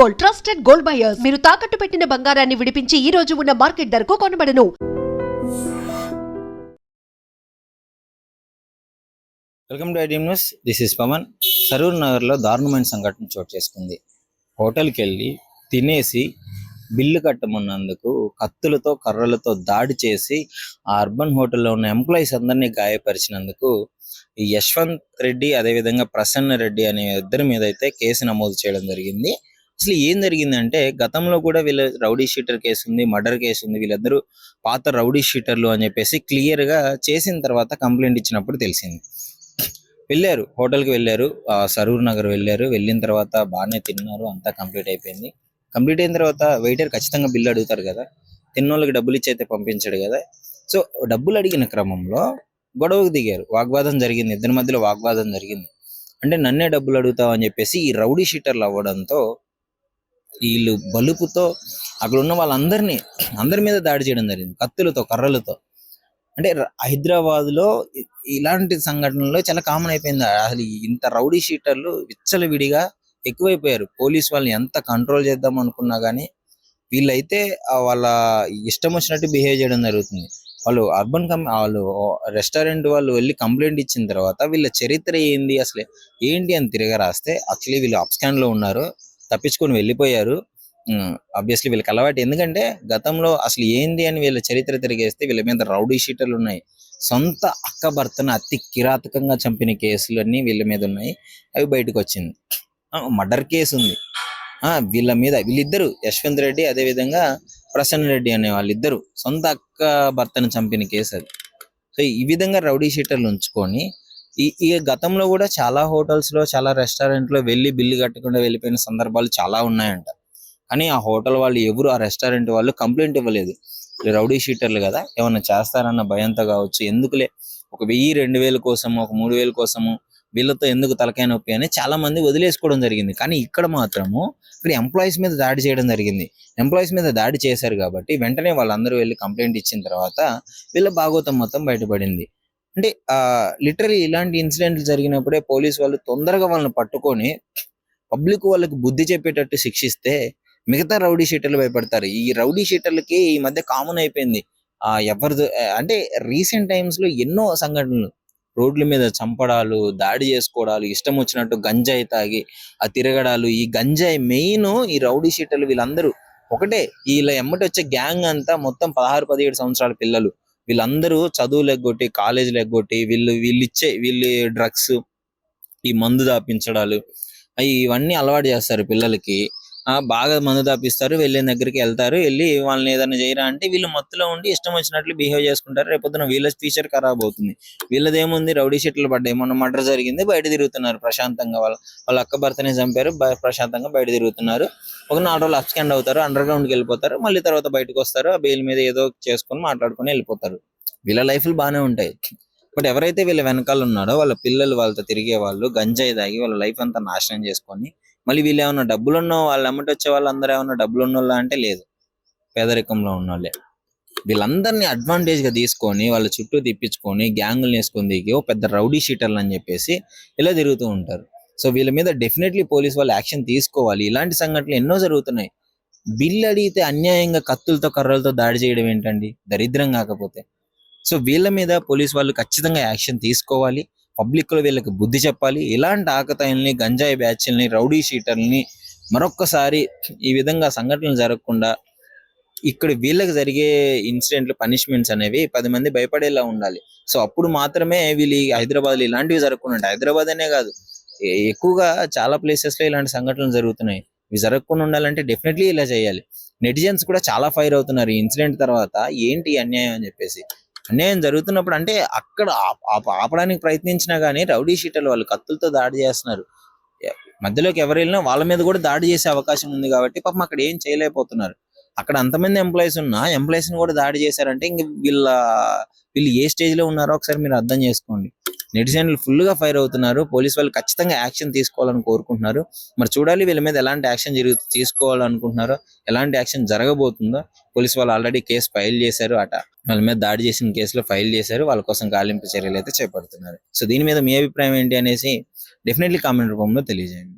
Gold, trusted gold buyers. మీరు తాకట్టు పెట్టిన బంగారాన్ని విడిపించి ఈ రోజు ఉన్న మార్కెట్ ధరకు కొనబడను. Welcome to idiom news. This is Pavan. సరూర్ నగర్లో దారుణమైన సంఘటన చోటు చేసుకుంది. హోటల్కి వెళ్ళి తినేసి బిల్లు కట్టమన్నందుకు కత్తులతో కర్రలతో దాడి చేసి ఆ అర్బన్ హోటల్లో ఉన్న ఎంప్లాయీస్ అందరినీ గాయపరిచినందుకు ఈ యశ్వంత్ రెడ్డి అదేవిధంగా ప్రసన్న రెడ్డి అనే ఇద్దరి మీద అయితే కేసు నమోదు చేయడం జరిగింది. అసలు ఏం జరిగిందంటే గతంలో కూడా వీళ్ళ రౌడీ షీటర్ కేసు ఉంది, మర్డర్ కేసు ఉంది. వీళ్ళందరూ పాత రౌడీ షీటర్లు అని చెప్పేసి క్లియర్ గా చేసిన తర్వాత కంప్లైంట్ ఇచ్చినప్పుడు తెలిసింది. వెళ్ళారు, హోటల్కి వెళ్ళారు, సరూర్ నగర్ వెళ్ళారు. వెళ్ళిన తర్వాత బాగానే తిన్నారు, అంతా కంప్లీట్ అయిపోయింది. కంప్లీట్ అయిన తర్వాత వెయిటర్ ఖచ్చితంగా బిల్లు అడుగుతారు కదా, తిన్నోళ్ళకి డబ్బులు ఇచ్చి అయితే పంపించాడు కదా. సో డబ్బులు అడిగిన క్రమంలో గొడవకు దిగారు, వాగ్వాదం జరిగింది, ఇద్దరి మధ్యలో వాగ్వాదం జరిగింది. అంటే నన్నే డబ్బులు అడుగుతావు అని చెప్పేసి ఈ రౌడీ షీటర్లు అవ్వడంతో వీళ్ళు బలుపుతో అక్కడ ఉన్న వాళ్ళందరినీ అందరి మీద దాడి చేయడం జరిగింది, కత్తులతో కర్రలతో. అంటే హైదరాబాద్ లో ఇలాంటి సంఘటనలు చాలా కామన్ అయిపోయింది. అసలు ఇంత రౌడీ షీటర్లు విచ్చలవిడిగా ఎక్కువైపోయారు. పోలీస్ వాళ్ళని ఎంత కంట్రోల్ చేద్దాం అనుకున్నా గానీ వీళ్ళైతే వాళ్ళ ఇష్టం వచ్చినట్టు బిహేవ్ చేయడం జరుగుతుంది. వాళ్ళు వాళ్ళు రెస్టారెంట్ వాళ్ళు వెళ్ళి కంప్లైంట్ ఇచ్చిన తర్వాత వీళ్ళ చరిత్ర ఏంది, అసలు ఏంటి అని తిరగ రాస్తే యాక్చువల్లీ వీళ్ళు అప్స్కాన్ లో ఉన్నారు, తప్పించుకొని వెళ్ళిపోయారు. ఆబ్వియస్లీ వీళ్ళకి అలవాటు. ఎందుకంటే గతంలో అసలు ఏంది అని వీళ్ళ చరిత్ర తిరిగేస్తే వీళ్ళ మీద రౌడీ షీటర్లు ఉన్నాయి. సొంత అక్క భర్తను అతి కిరాతకంగా చంపిన కేసులు అన్ని వీళ్ళ మీద ఉన్నాయి, అవి బయటకు వచ్చింది. మర్డర్ కేసు ఉంది వీళ్ళ మీద. వీళ్ళిద్దరు యశ్వంత్ రెడ్డి అదే విధంగా ప్రసన్న రెడ్డి అనే వాళ్ళిద్దరు సొంత అక్క భర్తను చంపిన కేసు అది. సో ఈ విధంగా రౌడీ షీటర్లు ఉంచుకొని ఈ గతంలో కూడా చాలా హోటల్స్ లో చాలా రెస్టారెంట్ లో వెళ్ళి బిల్లు కట్టకుండా వెళ్ళిపోయిన సందర్భాలు చాలా ఉన్నాయంట. కానీ ఆ హోటల్ వాళ్ళు ఎవరు, ఆ రెస్టారెంట్ వాళ్ళు కంప్లైంట్ ఇవ్వలేదు. రౌడీ షీటర్లు కదా, ఏమన్నా చేస్తారన్న భయంతో కావచ్చు, ఎందుకులే ఒక 1000-2000 కోసము, ఒక 3000 కోసము వీళ్ళతో ఎందుకు తలకాయ నొప్పి అని చాలా మంది వదిలేసుకోవడం జరిగింది. కానీ ఇక్కడ మాత్రము ఇక్కడ ఎంప్లాయీస్ మీద దాడి చేయడం జరిగింది. ఎంప్లాయీస్ మీద దాడి చేశారు కాబట్టి వెంటనే వాళ్ళందరూ వెళ్ళి కంప్లైంట్ ఇచ్చిన తర్వాత వీళ్ళ భాగోతం మొత్తం బయటపడింది. అంటే లిటరలీ ఇలాంటి ఇన్సిడెంట్లు జరిగినప్పుడే పోలీస్ వాళ్ళు తొందరగా వాళ్ళని పట్టుకొని పబ్లిక్ వాళ్ళకి బుద్ధి చెప్పేటట్టు శిక్షిస్తే మిగతా రౌడీ షీటర్లు భయపడతారు. ఈ రౌడీ షీటర్లకి ఈ మధ్య కామన్ అయిపోయింది. ఎవరిది అంటే రీసెంట్ టైమ్స్ లో ఎన్నో సంఘటనలు, రోడ్ల మీద చంపడాలు, దాడి చేసుకోవడాలు, ఇష్టం వచ్చినట్టు గంజాయి తాగి తిరగడాలు. ఈ గంజాయి మెయిన్ ఈ రౌడీ షీటర్లు వీళ్ళందరూ ఒకటే. వీళ్ళ ఎమ్మటి వచ్చే గ్యాంగ్ అంతా మొత్తం 16-17 సంవత్సరాల పిల్లలు. వీళ్ళందరూ చదువులు ఎగ్గొట్టి, కాలేజీలు ఎగ్గొట్టి వీళ్ళు డ్రగ్స్, ఈ మందు దాపించడాలు ఇవన్నీ అలవాటు చేస్తారు పిల్లలకి. బాగా మందు దాపిస్తారు, వెళ్ళిన దగ్గరికి వెళ్తారు, వెళ్ళి వాళ్ళని ఏదైనా చేయరా అంటే వీళ్ళు మత్తులో ఉండి ఇష్టం వచ్చినట్లు బిహేవ్ చేసుకుంటారు. రేపొద్దున వీళ్ళ ఫ్యూచర్ ఖరాబ్ అవుతుంది. వీళ్ళదేముంది, రౌడీ షీట్లు పడ్డాయి, మొన్న మర్డర్ జరిగింది, బయట తిరుగుతున్నారు ప్రశాంతంగా. వాళ్ళ అక్క భర్తనే చంపారు, ప్రశాంతంగా బయట తిరుగుతున్నారు. ఒక 4 రోజులు అప్స్కాండ్ అవుతారు, అండర్ గ్రౌండ్కి వెళ్ళిపోతారు, మళ్ళీ తర్వాత బయటకు వస్తారు, ఆ బెయిల్ మీద ఏదో చేసుకొని మాట్లాడుకొని వెళ్ళిపోతారు. వీళ్ళ లైఫ్లు బాగానే ఉంటాయి. బట్ ఎవరైతే వీళ్ళ వెనకాల ఉన్నారో వాళ్ళ పిల్లలు, వాళ్ళతో తిరిగే వాళ్ళు గంజాయి తాగి వాళ్ళ లైఫ్ అంతా నాశనం చేసుకొని మళ్ళీ వీళ్ళు ఏమన్నా డబ్బులున్న వాళ్ళు అమ్మటి వచ్చే వాళ్ళందరూ ఏమన్నా డబ్బులు ఉన్నోళ్ళ అంటే లేదు, పేదరికంలో ఉన్నోళ్ళే. వీళ్ళందరినీ అడ్వాంటేజ్ గా తీసుకొని వాళ్ళ చుట్టూ తిప్పించుకొని గ్యాంగులు వేసుకొని దిగి పెద్ద రౌడీ షీటర్లు అని చెప్పేసి ఇలా తిరుగుతూ ఉంటారు. సో వీళ్ళ మీద డెఫినెట్లీ పోలీస్ వాళ్ళు యాక్షన్ తీసుకోవాలి. ఇలాంటి సంఘటనలు ఎన్నో జరుగుతున్నాయి. బిల్లు అడిగితే అన్యాయంగా కత్తులతో కర్రలతో దాడి చేయడం ఏంటండి, దరిద్రం కాకపోతే. సో వీళ్ళ మీద పోలీస్ వాళ్ళు ఖచ్చితంగా యాక్షన్ తీసుకోవాలి. పబ్లిక్ లో వీళ్ళకి బుద్ధి చెప్పాలి. ఇలాంటి ఆకతాయిల్ని, గంజాయి బ్యాచ్ల్ని, రౌడీ షీటర్ని మరొక్కసారి ఈ విధంగా సంఘటనలు జరగకుండా ఇక్కడ వీళ్ళకి జరిగే ఇన్సిడెంట్లు, పనిష్మెంట్స్ అనేవి 10 మంది భయపడేలా ఉండాలి. సో అప్పుడు మాత్రమే వీళ్ళు హైదరాబాద్ లో ఇలాంటివి జరగకుండా, హైదరాబాద్ అనే కాదు ఎక్కువగా చాలా ప్లేసెస్ లో ఇలాంటి సంఘటనలు జరుగుతున్నాయి. ఇవి జరగకుండా ఉండాలంటే డెఫినెట్లీ ఇలా చేయాలి. నెటిజన్స్ కూడా చాలా ఫైర్ అవుతున్నారు ఈ ఇన్సిడెంట్ తర్వాత. ఏంటి అన్యాయం అని చెప్పేసి. అన్యాయం జరుగుతున్నప్పుడు అంటే అక్కడ ఆపడానికి ప్రయత్నించినా గానీ రౌడీ షీటర్లు వాళ్ళు కత్తులతో దాడి చేస్తున్నారు. మధ్యలోకి ఎవరు వెళ్ళినా వాళ్ళ మీద కూడా దాడి చేసే అవకాశం ఉంది కాబట్టి పాపం అక్కడ ఏం చేయలేకపోతున్నారు. అక్కడ అంతమంది ఎంప్లాయీస్ ఉన్నా ఎంప్లాయీస్ ని కూడా దాడి చేశారంటే ఇంక వీళ్ళు ఏ స్టేజ్ లో ఉన్నారో ఒకసారి మీరు అర్థం చేసుకోండి. నెటిజన్లు ఫుల్ గా ఫైర్ అవుతున్నారు. పోలీస్ వాళ్ళు ఖచ్చితంగా యాక్షన్ తీసుకోవాలని కోరుకుంటున్నారు. మరి చూడాలి వీళ్ళ మీద ఎలాంటి యాక్షన్ తీసుకోవాలనుకుంటున్నారో, ఎలాంటి యాక్షన్ జరగబోతుందో. పోలీస్ వాళ్ళు ఆల్రెడీ కేసు ఫైల్ చేశారు అట, వాళ్ళ మీద దాడి చేసిన కేసులో ఫైల్ చేశారు. వాళ్ళ కోసం గాలింపు చర్యలు అయితే చేపడుతున్నారు. సో దీని మీద మీ అభిప్రాయం ఏంటి అనేసి డెఫినెట్లీ కామెంట్ రూపంలో తెలియజేయండి.